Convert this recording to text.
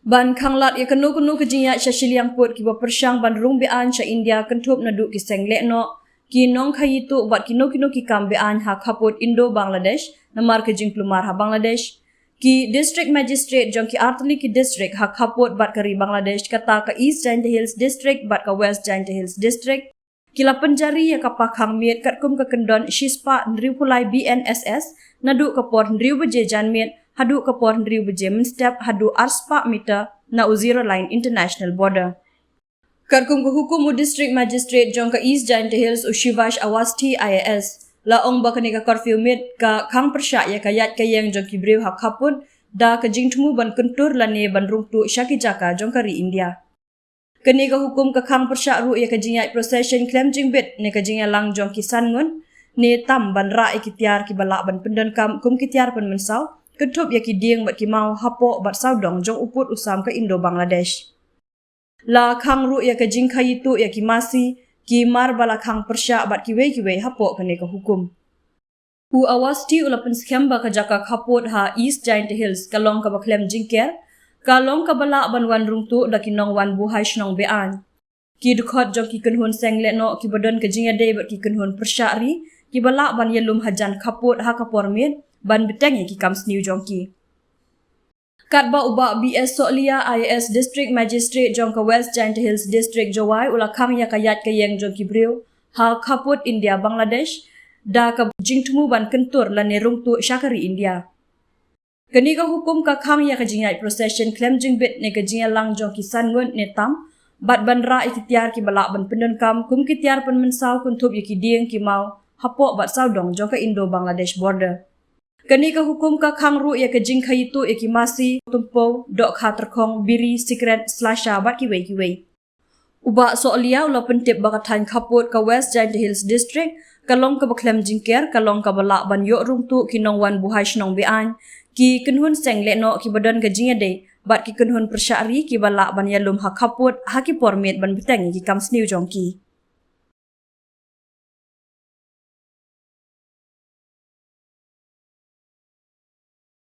Ban khanglat ya kanu kejinya syashiliang put ki persang ban rung bean sya India kentup naduk ki senglek no ki nong khayitu bat kino ki kam bean ha khappud Indo Bangladesh namar ke jing Klumar ha Bangladesh ki district magistrate jong ki artli ki district ha khappud bat kari Bangladesh kata ka East Jaintia Hills district bat ka West Jaintia Hills district kila penjari ya kapakhang miet kat kum ka kendon shispa ndriu pulai BNSS naduk ka por ndriu beje jan miet hadu ka por ndriu beje menstep hadu arspa meter na uziro line international border kat kum ka hukum u district magistrate jong ka East Jaintia Hills u Shivash Awasti IAS la ong ba ka curfew miet ka khang persya ya kayat kayeng jong ki breu ha khappud da ka jingtmu ban kentur lane ban rungtu syaki jaka jong kari India kini ka hukum ka khang persya ru ya ka jingyai procession claim jingbit ne ka jingya lang jong kisan ngun ne tam ban ra ikitiar ki balak ban pendan kam kum kitiar pan mensau ketup ya ki dieng bat ki mau hapo bat saudong jong uput usam ka Indo Bangladesh la khang ru ya ka jing khayitu ya ki masi ki mar bala khang persya bat ki wei hapo kini ka hukum hu awasti ulapan skemba ka jaka khappud ha East Jaintia Hills kalong ka baklem jingker kalong ka bala ban wan rungtu da kinong wan buhai shnong bean ki dukhot jong ki kenhun sengle no ki bodon ka jinga dei bat ki kenhun persyari ki bala ban yelum hajan khappud ha kapormit ban beteng ki kam sniu jong ki kat ba uba BS Solia IAS district magistrate jong ka West Jaintia Hills district jawai ula khang ya kayat kayeng jong ki breu ha khappud India Bangladesh da ka jingtmu ban kentur lan ne rungtu syakari India kini ka hukum ka khang ya ka jingai procession claim jingbit ne ka jinga lang jong kisan ngun ne tam bat ban ra ikitiar ki balak ban pendon kam kum kitiar pan mensau kuntup ya ki dieng ki mau hapo bat saudong jong ka Indo Bangladesh border kini ka hukum ka khang ru ya ka jing khayitu ya ki masi tumpo dok kha terkhong biri secret slasha bat ki wei uba solia ula pentip bakathan khappud ka West Jaintia Hills district kalong ka baklem jingker kalong ka balak ban yok rungtu kinong wan buhai shnong bean ki kenhun sengle no ki badon ka jinga de bat ki kenhun persyari ki balak ban yalum ha khappud ha ki pormit ban beteng ki kam sniu jong ki